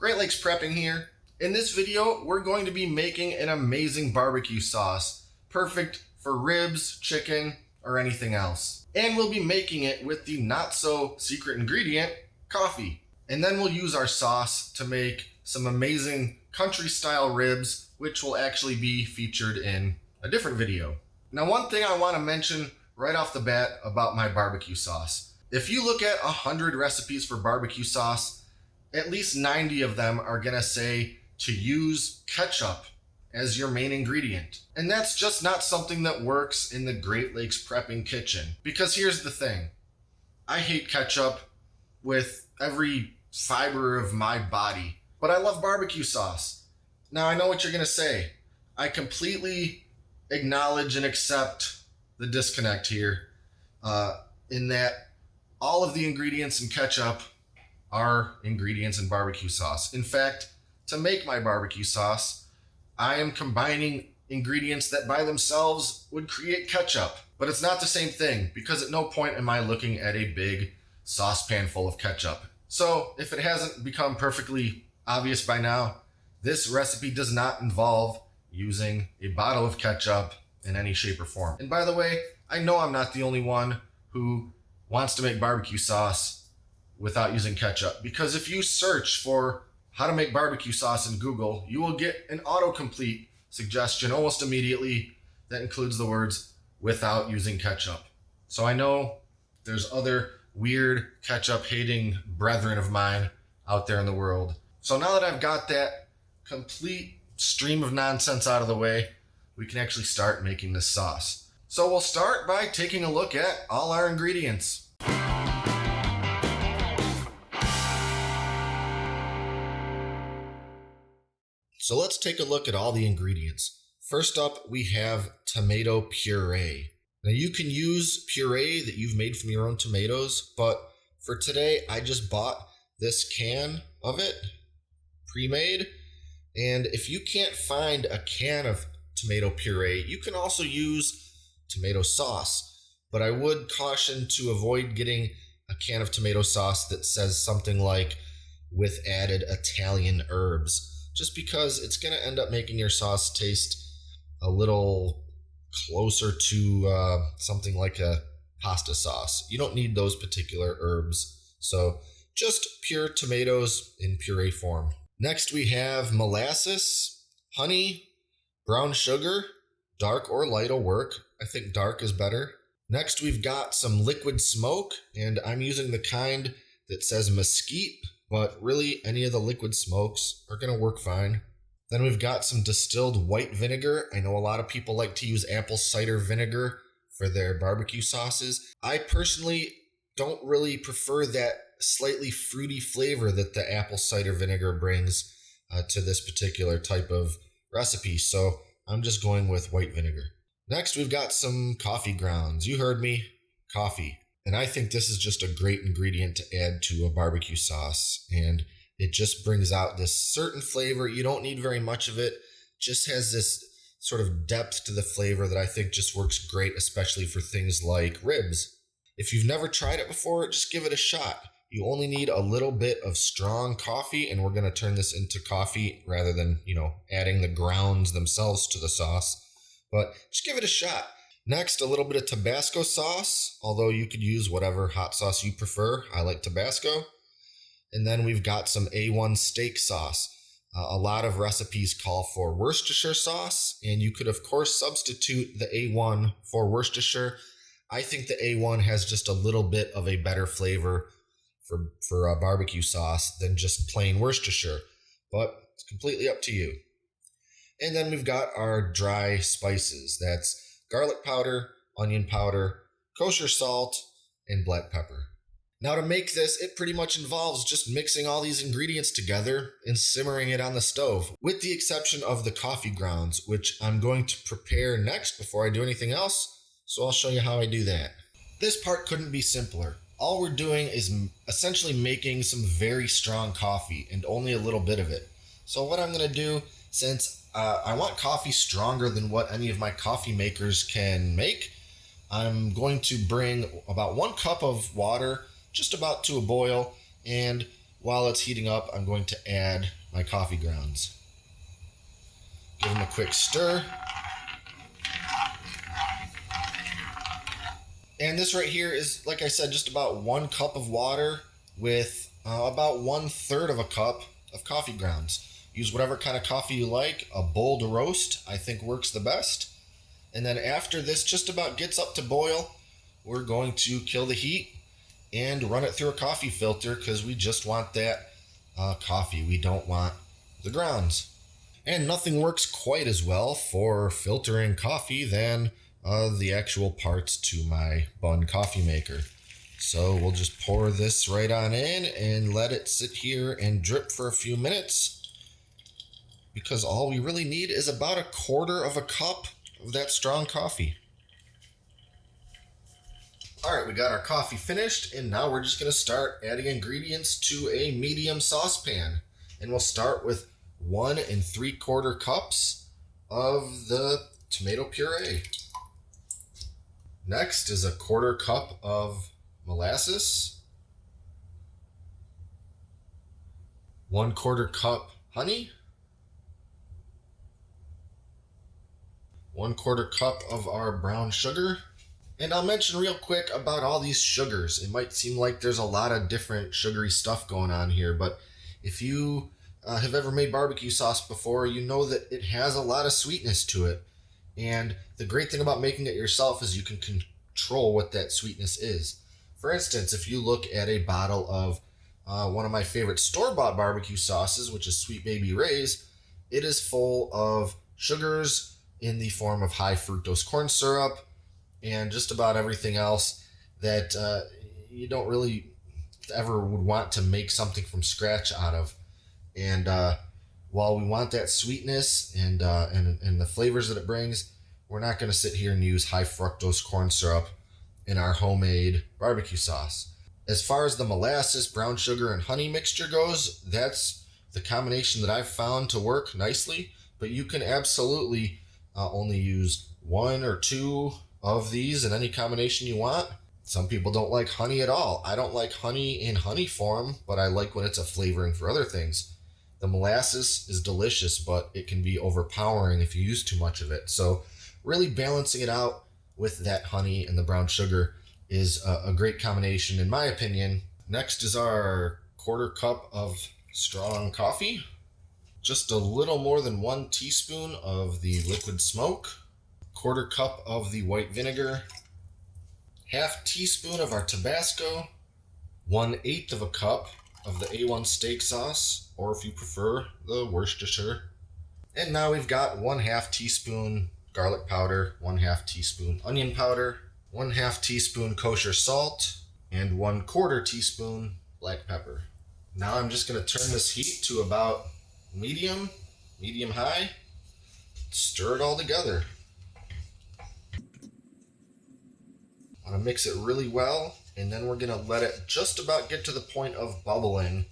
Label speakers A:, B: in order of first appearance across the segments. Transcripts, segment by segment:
A: Great Lakes Prepping here. In this video, we're going to be making an amazing barbecue sauce, perfect for ribs, chicken, or anything else. And we'll be making it with the not so secret ingredient, coffee. And then we'll use our sauce to make some amazing country style ribs, which will actually be featured in a different video. Now, one thing I want to mention right off the bat about my barbecue sauce. If you look at 100 recipes for barbecue sauce, at least 90 of them are gonna say to use ketchup as your main ingredient. And that's just not something that works in the Great Lakes Prepping kitchen. Because here's the thing, I hate ketchup with every fiber of my body, but I love barbecue sauce. Now I know what you're gonna say. I completely acknowledge and accept the disconnect here, in that all of the ingredients in ketchup are ingredients in barbecue sauce. In fact, to make my barbecue sauce, I am combining ingredients that by themselves would create ketchup. But it's not the same thing, because at no point am I looking at a big saucepan full of ketchup. So if it hasn't become perfectly obvious by now, this recipe does not involve using a bottle of ketchup in any shape or form. And by the way, I know I'm not the only one who wants to make barbecue sauce without using ketchup, because if you search for how to make barbecue sauce in Google, you will get an autocomplete suggestion almost immediately that includes the words without using ketchup. So I know there's other weird ketchup hating brethren of mine out there in the world. So now that I've got that complete stream of nonsense out of the way, we can actually start making this sauce. So we'll start by taking a look at all our ingredients. So let's take a look at all the ingredients. First up, we have tomato puree. Now you can use puree that you've made from your own tomatoes, but for today, I just bought this can of it, pre-made. And if you can't find a can of tomato puree, you can also use tomato sauce. But I would caution to avoid getting a can of tomato sauce that says something like with added Italian herbs, just because it's going to end up making your sauce taste a little closer to something like a pasta sauce. You don't need those particular herbs. So just pure tomatoes in puree form. Next we have molasses, honey, brown sugar, dark or light will work. I think dark is better. Next we've got some liquid smoke, and I'm using the kind that says mesquite, but really any of the liquid smokes are gonna work fine. Then we've got some distilled white vinegar. I know a lot of people like to use apple cider vinegar for their barbecue sauces. I personally don't really prefer that slightly fruity flavor that the apple cider vinegar brings to this particular type of recipe. So I'm just going with white vinegar. Next, we've got some coffee grounds. You heard me, coffee. And I think this is just a great ingredient to add to a barbecue sauce. And it just brings out this certain flavor. You don't need very much of it. Just has this sort of depth to the flavor that I think just works great, especially for things like ribs. If you've never tried it before, just give it a shot. You only need a little bit of strong coffee, and we're going to turn this into coffee rather than, adding the grounds themselves to the sauce. But just give it a shot. Next, a little bit of Tabasco sauce, although you could use whatever hot sauce you prefer. I like Tabasco. And then we've got some A1 steak sauce. A lot of recipes call for Worcestershire sauce, and you could, of course, substitute the A1 for Worcestershire. I think the A1 has just a little bit of a better flavor for a barbecue sauce than just plain Worcestershire, but it's completely up to you. And then we've got our dry spices. That's garlic powder, onion powder, kosher salt, and black pepper. Now to make this, it pretty much involves just mixing all these ingredients together and simmering it on the stove, with the exception of the coffee grounds, which I'm going to prepare next before I do anything else, so I'll show you how I do that. This part couldn't be simpler. All we're doing is essentially making some very strong coffee and only a little bit of it. So what I'm going to do, since I want coffee stronger than what any of my coffee makers can make, I'm going to bring about 1 cup of water just about to a boil, and While it's heating up, I'm going to add my coffee grounds. Give them a quick stir. And this right here is, like I said, just about 1 cup of water with about 1/3 of a cup of coffee grounds. Use whatever kind of coffee you like. A bowl to roast, I think, works the best. And then after this just about gets up to boil, we're going to kill the heat and run it through a coffee filter because we just want that coffee. We don't want the grounds. And nothing works quite as well for filtering coffee than the actual parts to my Bunn coffee maker. So we'll just pour this right on in and let it sit here and drip for a few minutes, because all we really need is about 1/4 of a cup of that strong coffee. All right, we got our coffee finished, and now we're just going to start adding ingredients to a medium saucepan. And we'll start with 1 3/4 cups of the tomato puree. Next is 1/4 cup of molasses, 1/4 cup honey, 1/4 cup of our brown sugar. And I'll mention real quick about all these sugars. It might seem like there's a lot of different sugary stuff going on here, but if you have ever made barbecue sauce before, you know that it has a lot of sweetness to it. And the great thing about making it yourself is you can control what that sweetness is. For instance, if you look at a bottle of one of my favorite store-bought barbecue sauces, which is Sweet Baby Ray's, it is full of sugars in the form of high fructose corn syrup and just about everything else that you don't really ever would want to make something from scratch out of. And while we want that sweetness and the flavors that it brings, we're not going to sit here and use high fructose corn syrup in our homemade barbecue sauce. As far as the molasses, brown sugar, and honey mixture goes, that's the combination that I've found to work nicely. But you can absolutely only use 1 or 2 of these in any combination you want. Some people don't like honey at all. I don't like honey in honey form, but I like when it's a flavoring for other things. The molasses is delicious, but it can be overpowering if you use too much of it. So really balancing it out with that honey and the brown sugar is a great combination in my opinion. Next is our 1/4 cup of strong coffee. Just a little more than 1 teaspoon of the liquid smoke. 1/4 cup of the white vinegar. 1/2 teaspoon of our Tabasco. 1/8 of a cup of the A1 steak sauce, or if you prefer, the Worcestershire. And now we've got 1/2 teaspoon garlic powder, 1/2 teaspoon onion powder, 1/2 teaspoon kosher salt, and 1/4 teaspoon black pepper. Now I'm just going to turn this heat to about medium high. Stir it all together. I'm going to mix it really well, and then we're going to let it just about get to the point of bubbling,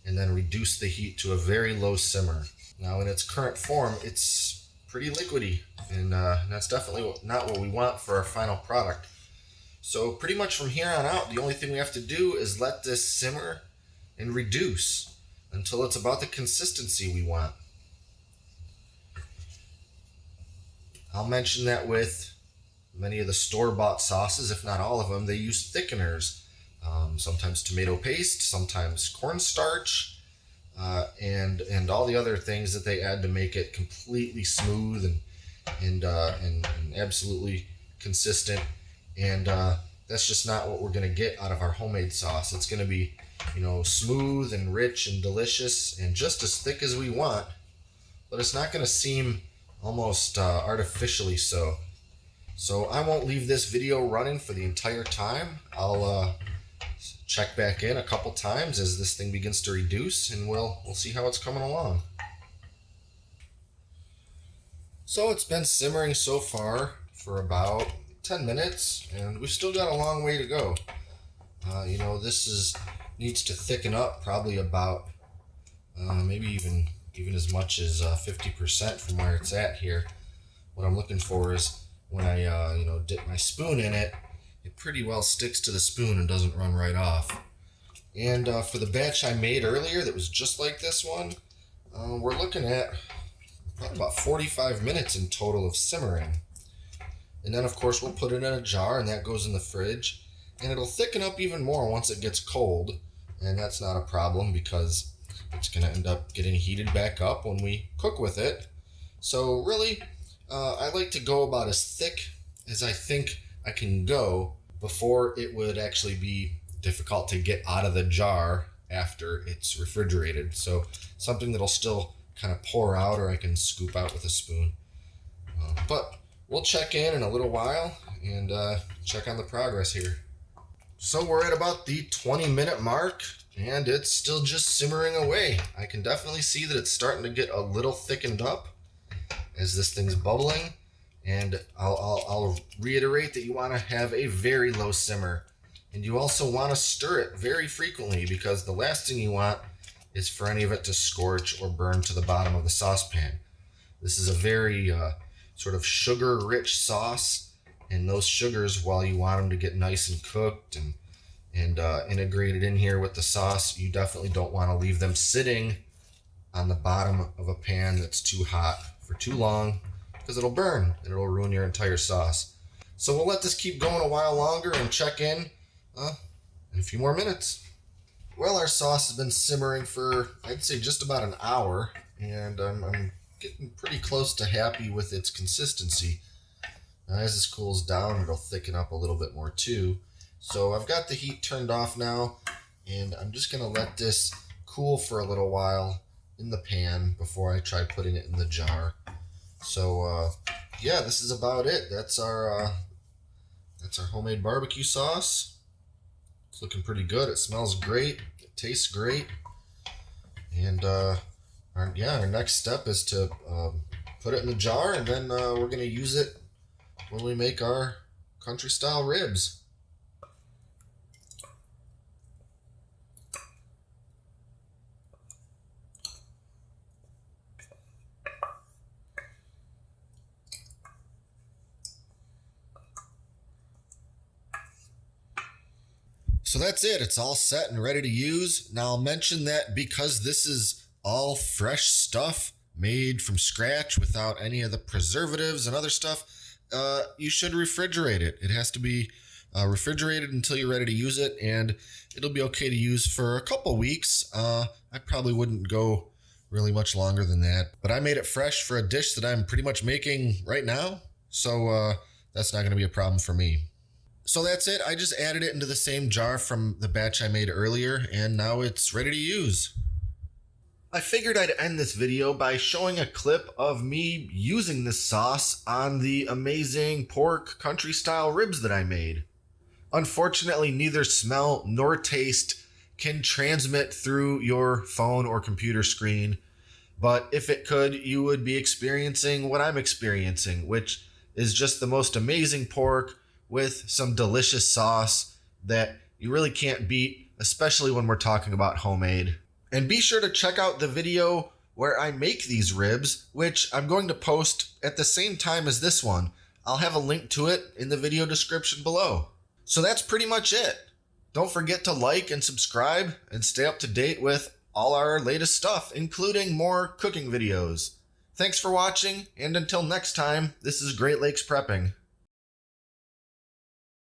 A: and then reduce the heat to a very low simmer. Now in its current form, it's pretty liquidy, and that's definitely not what we want for our final product. So pretty much from here on out, the only thing we have to do is let this simmer and reduce until it's about the consistency we want. I'll mention that with many of the store-bought sauces, if not all of them, they use thickeners. Sometimes tomato paste, sometimes cornstarch, and all the other things that they add to make it completely smooth and absolutely consistent. And that's just not what we're going to get out of our homemade sauce. It's going to be, smooth and rich and delicious and just as thick as we want, but it's not going to seem almost artificially so. So I won't leave this video running for the entire time. I'll check back in a couple times as this thing begins to reduce, and we'll see how it's coming along. So it's been simmering so far for about 10 minutes, and we've still got a long way to go. This needs to thicken up probably about maybe even as much as 50% from where it's at here. What I'm looking for is when I dip my spoon in it, it pretty well sticks to the spoon and doesn't run right off. And for the batch I made earlier that was just like this one, we're looking at probably about 45 minutes in total of simmering. And then of course we'll put it in a jar and that goes in the fridge. And it'll thicken up even more once it gets cold. And that's not a problem because it's going to end up getting heated back up when we cook with it. So really, I like to go about as thick as I think I can go before it would actually be difficult to get out of the jar after it's refrigerated. So something that'll still kind of pour out or I can scoop out with a spoon. But we'll check in a little while and check on the progress here. So we're at about the 20-minute mark and it's still just simmering away. I can definitely see that it's starting to get a little thickened up as this thing's bubbling. And I'll reiterate that you want to have a very low simmer. And you also want to stir it very frequently because the last thing you want is for any of it to scorch or burn to the bottom of the saucepan. This is a very sort of sugar-rich sauce, and those sugars, while you want them to get nice and cooked and integrated in here with the sauce, you definitely don't want to leave them sitting on the bottom of a pan that's too hot for too long because it'll burn and it'll ruin your entire sauce. So we'll let this keep going a while longer and check in a few more minutes. Well, our sauce has been simmering for, I'd say, just about an hour, and I'm getting pretty close to happy with its consistency. Now, as this cools down, it'll thicken up a little bit more too. So I've got the heat turned off now, and I'm just going to let this cool for a little while in the pan before I try putting it in the jar. So yeah, this is about it. That's our homemade barbecue sauce. It's looking pretty good. It smells great. It tastes great. And our next step is to put it in the jar, and then we're going to use it when we make our country style ribs. So that's it. It's all set and ready to use. Now I'll mention that because this is all fresh stuff made from scratch without any of the preservatives and other stuff, you should refrigerate it. It has to be refrigerated until you're ready to use it, and it'll be okay to use for a couple weeks. I probably wouldn't go really much longer than that, but I made it fresh for a dish that I'm pretty much making right now, so that's not going to be a problem for me. So that's it. I just added it into the same jar from the batch I made earlier, and now it's ready to use. I figured I'd end this video by showing a clip of me using this sauce on the amazing pork country style ribs that I made. Unfortunately, neither smell nor taste can transmit through your phone or computer screen, but if it could, you would be experiencing what I'm experiencing, which is just the most amazing pork with some delicious sauce that you really can't beat, especially when we're talking about homemade. And be sure to check out the video where I make these ribs, which I'm going to post at the same time as this one. I'll have a link to it in the video description below. So that's pretty much it. Don't forget to like and subscribe and stay up to date with all our latest stuff, including more cooking videos. Thanks for watching, and until next time, this is Great Lakes Prepping.